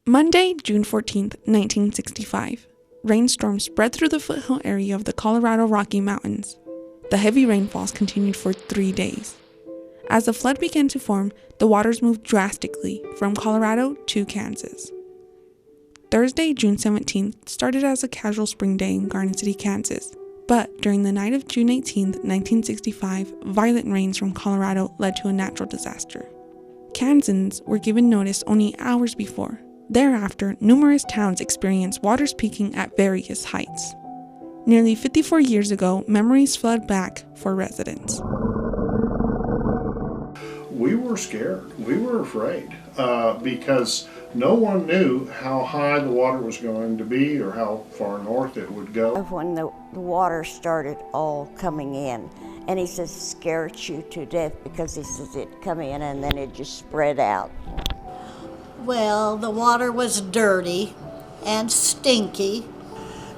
Monday, June 14, 1965. Rainstorms spread through the foothill area of the Colorado Rocky Mountains. The heavy rainfalls continued for 3 days. As the flood began to form, the waters moved drastically from Colorado to Kansas. Thursday, June 17th, started as a casual spring day in Garden City, Kansas. But during the night of June 18, 1965, violent rains from Colorado led to a natural disaster. Kansans were given notice only hours before. Thereafter, numerous towns experienced waters peaking at various heights. Nearly 54 years ago, memories flood back for residents. We were scared. We were afraid because no one knew how high the water was going to be or how far north it would go. When the water started all coming in, and he says it scared you to death because he says it come in and then it just spread out. Well, the water was dirty and stinky.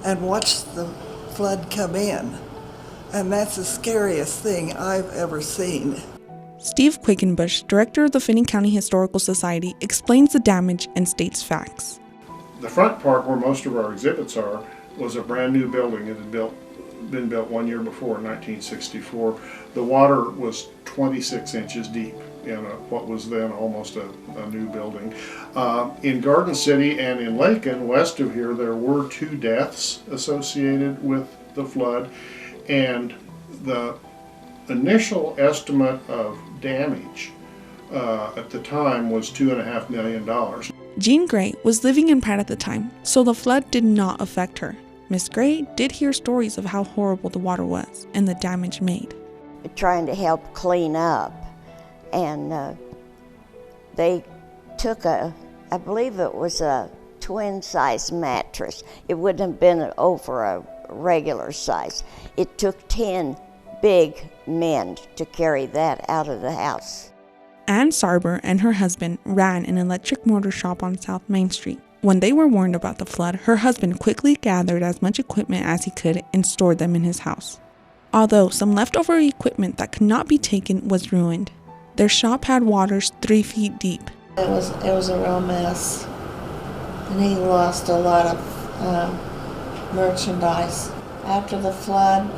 And watched the flood come in. And that's the scariest thing I've ever seen. Steve Quakenbush, director of the Finney County Historical Society, explains the damage and states facts. The front part where most of our exhibits are was a brand new building. It had been built 1 year before in 1964. The water was 26 inches deep in what was then almost a new building. In Garden City and in Lakin, west of here, there were 2 deaths associated with the flood, and the initial estimate of damage at the time was $2.5 million. Jean Gray was living in Pratt at the time, so the flood did not affect her. Miss Gray did hear stories of how horrible the water was and the damage made. Trying to help clean up, and they took I believe it was a twin-size mattress. It wouldn't have been over a regular size. It took 10 big men to carry that out of the house. Ann Sarber and her husband ran an electric motor shop on South Main Street. When they were warned about the flood, her husband quickly gathered as much equipment as he could and stored them in his house. Although some leftover equipment that could not be taken was ruined, their shop had waters 3 feet deep. It was a real mess, and he lost a lot of merchandise. After the flood,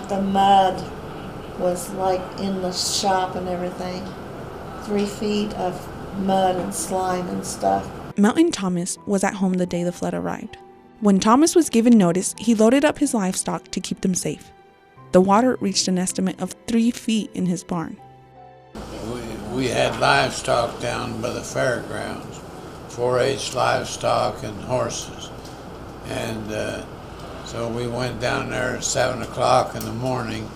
the mud was like in the shop and everything. 3 feet of mud and slime and stuff. Melton Thomas was at home the day the flood arrived. When Thomas was given notice, he loaded up his livestock to keep them safe. The water reached an estimate of 3 feet in his barn. We had livestock down by the fairgrounds, 4-H livestock and horses. And so we went down there at 7 o'clock in the morning,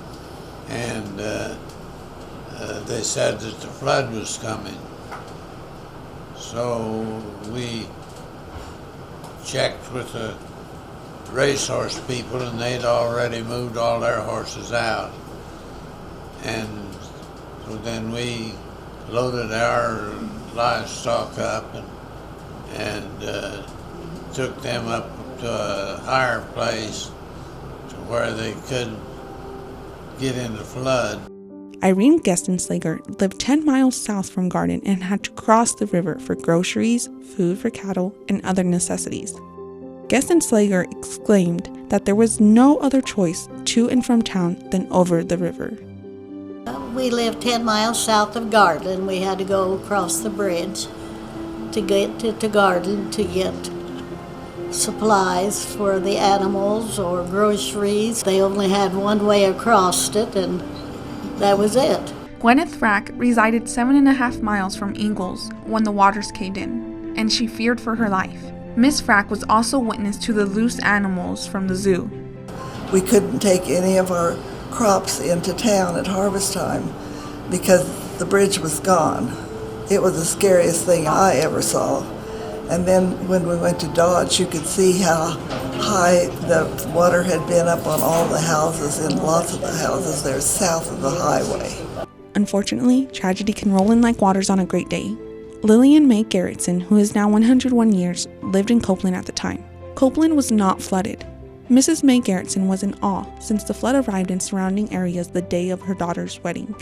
and they said that the flood was coming. So we checked with the racehorse people, and they'd already moved all their horses out. And so then we loaded our livestock up and took them up to a higher place to where they couldn't get in the flood. Irene Gestenslager lived 10 miles south from Garden and had to cross the river for groceries, food for cattle, and other necessities. Gestenslager exclaimed that there was no other choice to and from town than over the river. We lived 10 miles south of Garden. We had to go across the bridge to get to Garden to get supplies for the animals or groceries. They only had one way across it, and that was it. Gwyneth Frack resided 7.5 miles from Ingalls when the waters caved in, and she feared for her life. Miss Frack was also witness to the loose animals from the zoo. We couldn't take any of our crops into town at harvest time because the bridge was gone. It was the scariest thing I ever saw. And then when we went to Dodge, you could see how high the water had been up on all the houses, and lots of the houses there south of the highway. Unfortunately, tragedy can roll in like waters on a great day. Lillian Mae Garrettson, who is now 101 years, lived in Copeland at the time. Copeland was not flooded. Mrs. Mae Garrettson was in awe since the flood arrived in surrounding areas the day of her daughter's wedding.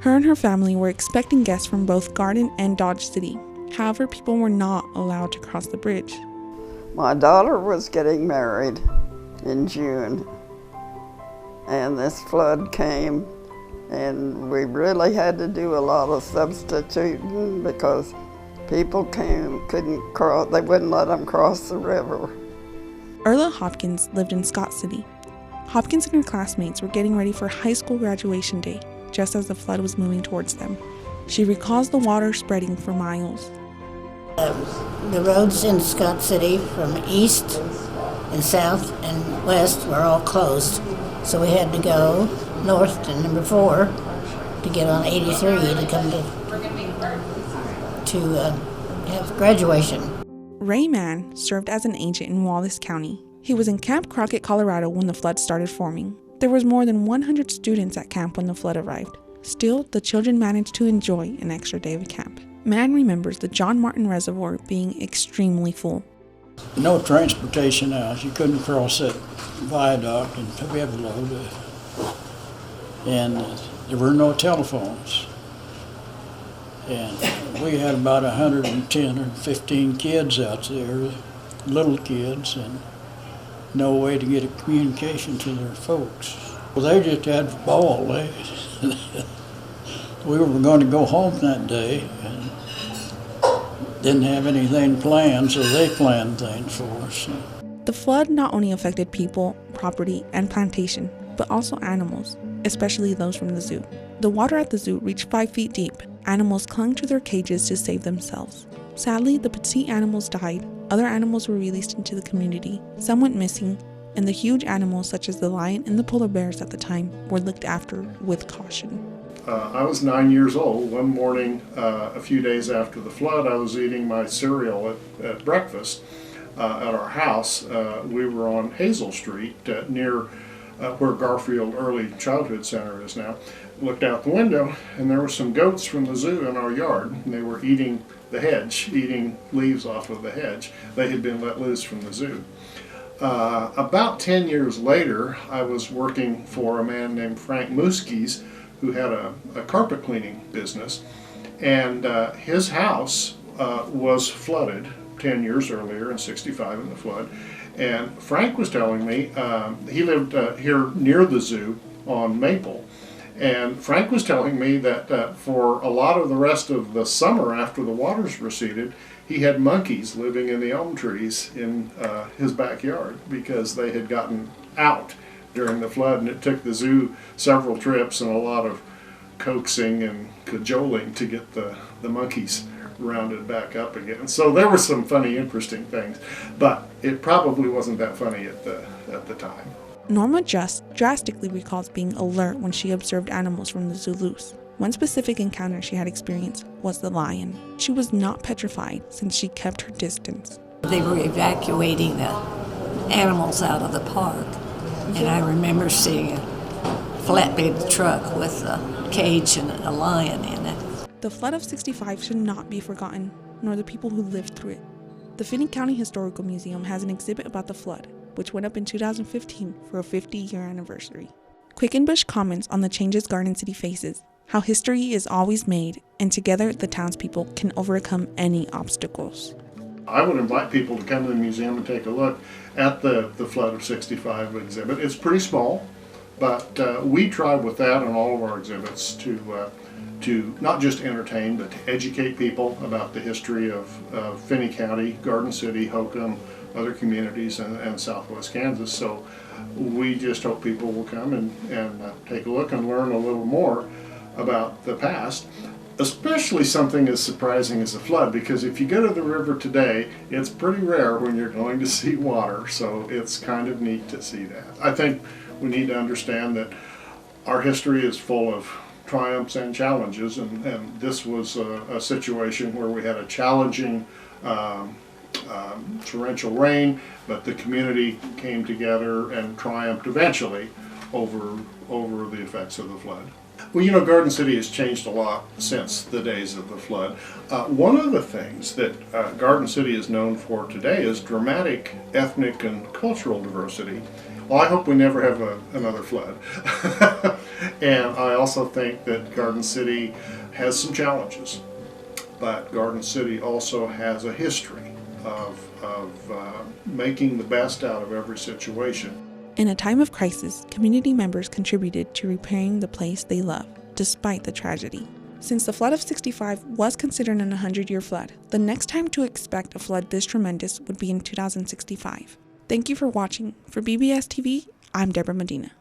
Her and her family were expecting guests from both Garden and Dodge City. However, people were not allowed to cross the bridge. My daughter was getting married in June, and this flood came, and we really had to do a lot of substituting because people couldn't cross, they wouldn't let them cross the river. Erla Hopkins lived in Scott City. Hopkins and her classmates were getting ready for high school graduation day, just as the flood was moving towards them. She recalls the water spreading for miles. The roads in Scott City from east and south and west were all closed. So we had to go north to number 4 to get on 83 to come to have graduation. Ray Mann served as an agent in Wallace County. He was in Camp Crockett, Colorado when the flood started forming. There was more than 100 students at camp when the flood arrived. Still, the children managed to enjoy an extra day of camp. Mann remembers the John Martin Reservoir being extremely full. No transportation out. You couldn't cross that viaduct in Pueblo. And there were no telephones. And we had about 110 or 15 kids out there, little kids, and no way to get a communication to their folks. Well, they just had a ball. We were going to go home that day and didn't have anything planned, so they planned things for us. The flood not only affected people, property, and plantation, but also animals, especially those from the zoo. The water at the zoo reached 5 feet deep. Animals clung to their cages to save themselves. Sadly, the petite animals died. Other animals were released into the community. Some went missing, and the huge animals such as the lion and the polar bears at the time were looked after with caution. I was 9 years old. One morning, a few days after the flood, I was eating my cereal at breakfast at our house. We were on Hazel Street near where Garfield Early Childhood Center is now. Looked out the window, and there were some goats from the zoo in our yard, and they were eating the hedge, eating leaves off of the hedge. They had been let loose from the zoo. About 10 years later, I was working for a man named Frank Muskies, who had a carpet cleaning business, and his house was flooded 10 years earlier in '65 in the flood. And Frank was telling me, he lived here near the zoo on Maple, and Frank was telling me that for a lot of the rest of the summer after the waters receded, he had monkeys living in the elm trees in his backyard because they had gotten out during the flood, and it took the zoo several trips and a lot of coaxing and cajoling to get the monkeys rounded back up again. So there were some funny, interesting things, but it probably wasn't that funny at the time. Norma Just drastically recalls being alert when she observed animals from the zoo loose. One specific encounter she had experienced was the lion. She was not petrified since she kept her distance. They were evacuating the animals out of the park, and I remember seeing a flatbed truck with a cage and a lion in it. The flood of '65 should not be forgotten, nor the people who lived through it. The Finney County Historical Museum has an exhibit about the flood, which went up in 2015 for a 50-year anniversary. Quickenbush comments on the changes Garden City faces, how history is always made, and together the townspeople can overcome any obstacles. I would invite people to come to the museum and take a look at the Flood of '65 exhibit. It's pretty small, but we try with that on all of our exhibits to not just entertain, but to educate people about the history of Finney County, Garden City, Holcomb, other communities, and Southwest Kansas. So we just hope people will come and take a look and learn a little more about the past, especially something as surprising as the flood, because if you go to the river today, it's pretty rare when you're going to see water, so it's kind of neat to see that. I think we need to understand that our history is full of triumphs and challenges, and this was a situation where we had a challenging torrential rain, but the community came together and triumphed eventually over the effects of the flood. Well, you know, Garden City has changed a lot since the days of the flood. One of the things that Garden City is known for today is dramatic ethnic and cultural diversity. Well, I hope we never have another flood. And I also think that Garden City has some challenges, but Garden City also has a history of making the best out of every situation. In a time of crisis, community members contributed to repairing the place they love, despite the tragedy. Since the flood of '65 was considered an 100-year flood, the next time to expect a flood this tremendous would be in 2065. Thank you for watching. For BBS TV, I'm Deborah Medina.